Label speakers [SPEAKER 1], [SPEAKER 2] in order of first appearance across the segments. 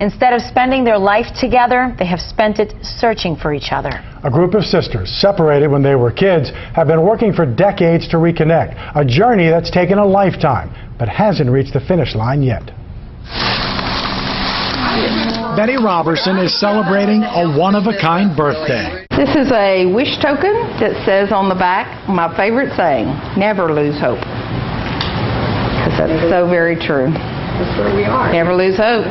[SPEAKER 1] Instead of spending their life together, they have spent it searching for each other.
[SPEAKER 2] A group of sisters, separated when they were kids, have been working for decades to reconnect. A journey that's taken a lifetime, but hasn't reached the finish line yet. Betty Robertson is celebrating a one-of-a-kind birthday.
[SPEAKER 3] This is a wish token that says on the back, my favorite saying, never lose hope. Because that's so very true. That's where we are. Never lose hope.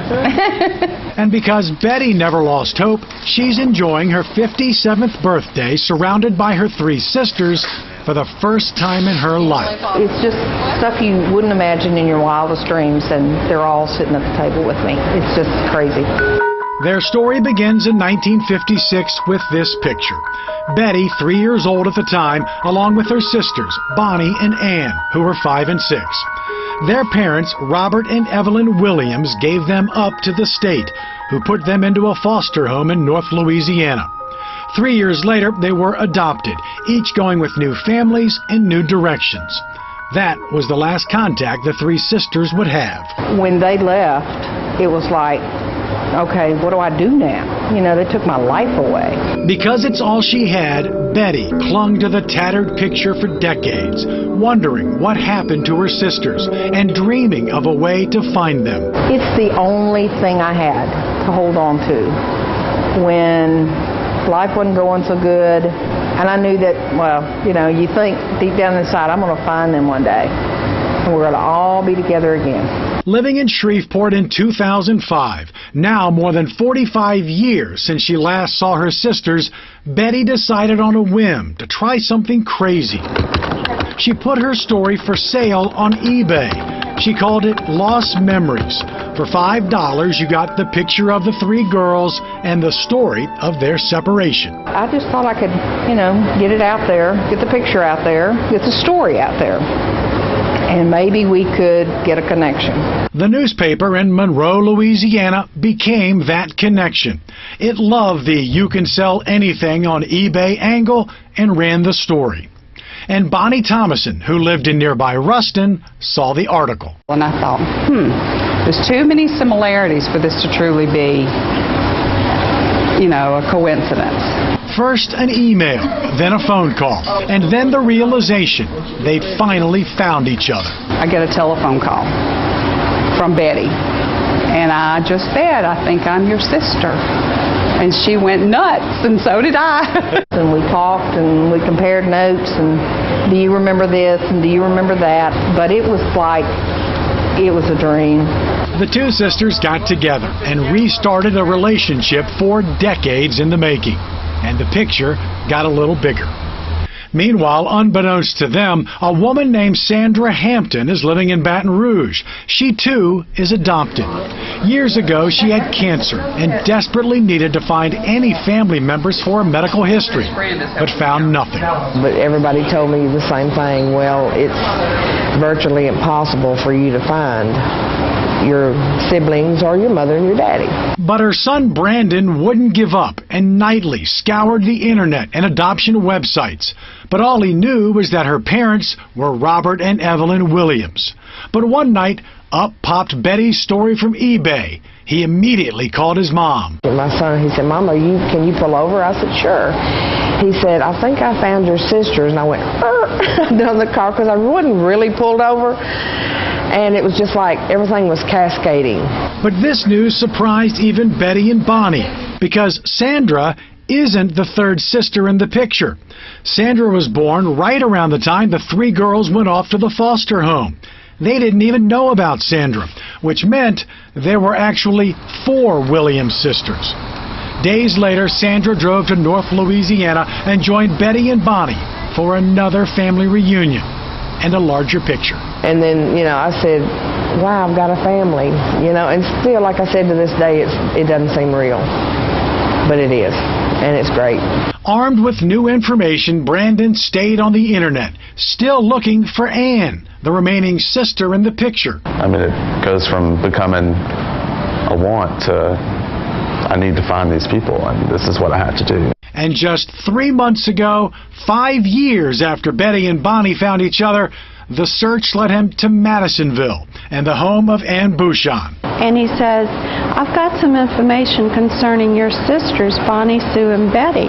[SPEAKER 2] And because Betty never lost hope, she's enjoying her 57th birthday surrounded by her three sisters for the first time in her life.
[SPEAKER 3] It's just stuff you wouldn't imagine in your wildest dreams, and they're all sitting at the table with me. It's just crazy.
[SPEAKER 2] Their story begins in 1956 with this picture. Betty, 3 years old at the time, along with her sisters, Bonnie and Ann, who were 5 and 6. Their parents, Robert and Evelyn Williams, gave them up to the state, who put them into a foster home in North Louisiana. 3 years later, they were adopted, each going with new families and new directions. That was the last contact the three sisters would have.
[SPEAKER 3] When they left, it was like, okay, what do I do now? You know, they took my life away.
[SPEAKER 2] Because it's all she had, Betty clung to the tattered picture for decades, wondering what happened to her sisters and dreaming of a way to find them.
[SPEAKER 3] It's the only thing I had to hold on to when life wasn't going so good. And I knew that, well, you know, you think deep down inside, I'm going to find them one day. And we're going to all be together again.
[SPEAKER 2] Living in Shreveport in 2005, now more than 45 years since she last saw her sisters, Betty decided on a whim to try something crazy. She put her story for sale on eBay. She called it Lost Memories. For $5, you got the picture of the three girls and the story of their separation.
[SPEAKER 3] I just thought I could, you know, get it out there, get the picture out there, get the story out there. And maybe we could get a connection.
[SPEAKER 2] The newspaper in Monroe, Louisiana became that connection. It loved the you can sell anything on eBay angle and ran the story. And Bonnie Thomason, who lived in nearby Ruston, saw the article.
[SPEAKER 4] And I thought, there's too many similarities for this to truly be, you know, a coincidence.
[SPEAKER 2] First an email, then a phone call, and then the realization they'd finally found each other.
[SPEAKER 4] I get a telephone call from Betty, and I just said, I think I'm your sister. And she went nuts, and so did I.
[SPEAKER 3] And we talked, and we compared notes, and do you remember this, and do you remember that? But it was like, it was a dream.
[SPEAKER 2] The two sisters got together and restarted a relationship for decades in the making. And the picture got a little bigger. Meanwhile, unbeknownst to them, a woman named Sandra Hampton is living in Baton Rouge. She, too, is adopted. Years ago, she had cancer and desperately needed to find any family members for a medical history, but found nothing.
[SPEAKER 5] But everybody told me the same thing. Well, it's virtually impossible for you to find your siblings or your mother and your daddy.
[SPEAKER 2] But her son Brandon wouldn't give up and nightly scoured the internet and adoption websites. But all he knew was that her parents were Robert and Evelyn Williams. But one night, up popped Betty's story from eBay. He immediately called his mom.
[SPEAKER 5] My son, he said, Mama, can you pull over? I said, sure. He said, I think I found your sisters. And I went, down the car, because I wasn't really pulled over. And it was just like everything was cascading.
[SPEAKER 2] But this news surprised even Betty and Bonnie, because Sandra isn't the third sister in the picture. Sandra was born right around the time the three girls went off to the foster home. They didn't even know about Sandra, which meant there were actually 4 Williams sisters. Days later, Sandra drove to North Louisiana and joined Betty and Bonnie for another family reunion and a larger picture.
[SPEAKER 5] And then, you know, I said, wow, I've got a family, you know, and still, like I said, to this day, it doesn't seem real, but it is, and it's great.
[SPEAKER 2] Armed with new information, Brandon stayed on the internet, still looking for Ann, the remaining sister in the picture.
[SPEAKER 6] I mean, it goes from becoming a want to, I need to find these people, and this is what I have to do.
[SPEAKER 2] And just 3 months ago, 5 years after Betty and Bonnie found each other, the search led him to Madisonville and the home of Ann Bouchon.
[SPEAKER 7] And he says, I've got some information concerning your sisters, Bonnie, Sue, and Betty.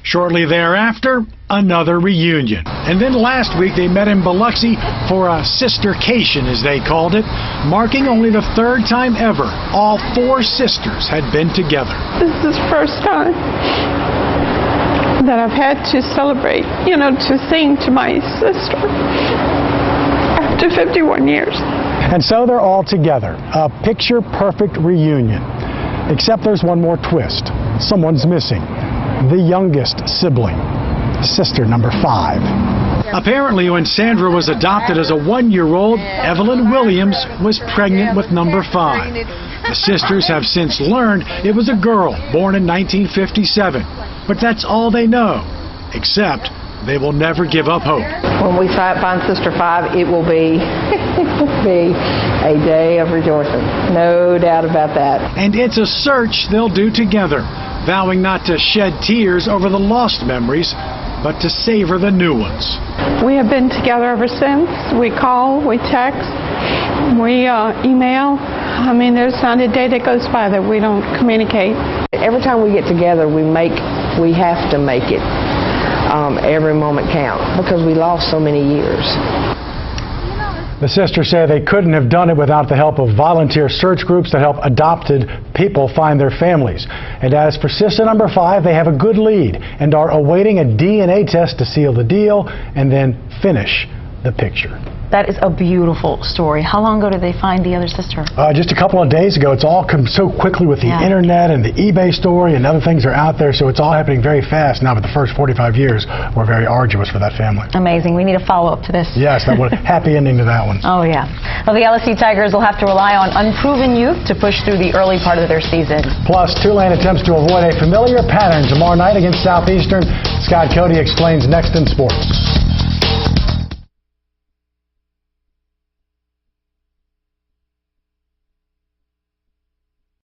[SPEAKER 2] Shortly thereafter, another reunion. And then last week they met in Biloxi for a sistercation, as they called it, marking only the third time ever all four sisters had been together.
[SPEAKER 7] This is the first time that I've had to celebrate, to sing to my sister after 51 years.
[SPEAKER 2] And so they're all together, a picture-perfect reunion. Except there's one more twist. Someone's missing. The youngest sibling, sister number 5. Apparently, when Sandra was adopted as a 1-year-old, Evelyn Williams was pregnant with number 5. The sisters have since learned it was a girl born in 1957, but that's all they know, except they will never give up hope.
[SPEAKER 3] When we find Sister 5, it will be a day of rejoicing. No doubt about that.
[SPEAKER 2] And it's a search they'll do together, vowing not to shed tears over the lost memories, but to savor the new ones.
[SPEAKER 7] We have been together ever since. We call, we text, we email. I mean, there's not a day that goes by that we don't communicate.
[SPEAKER 5] Every time we get together, we have to make it. Every moment count, because we lost so many years.
[SPEAKER 2] The sisters say they couldn't have done it without the help of volunteer search groups that help adopted people find their families. And as for sister number 5, they have a good lead and are awaiting a DNA test to seal the deal and then finish the picture.
[SPEAKER 1] That is a beautiful story. How long ago did they find the other sister?
[SPEAKER 2] Just a couple of days ago. It's all come so quickly with the internet and the eBay story and other things are out there, so it's all happening very fast now. But the first 45 years were very arduous for that family.
[SPEAKER 1] Amazing. We need a follow-up to this.
[SPEAKER 2] Yes, that was a happy ending to that one.
[SPEAKER 1] Oh, yeah. Well, the LSU Tigers will have to rely on unproven youth to push through the early part of their season.
[SPEAKER 2] Plus, Tulane attempts to avoid a familiar pattern tomorrow night against Southeastern. Scott Cody explains next in sports.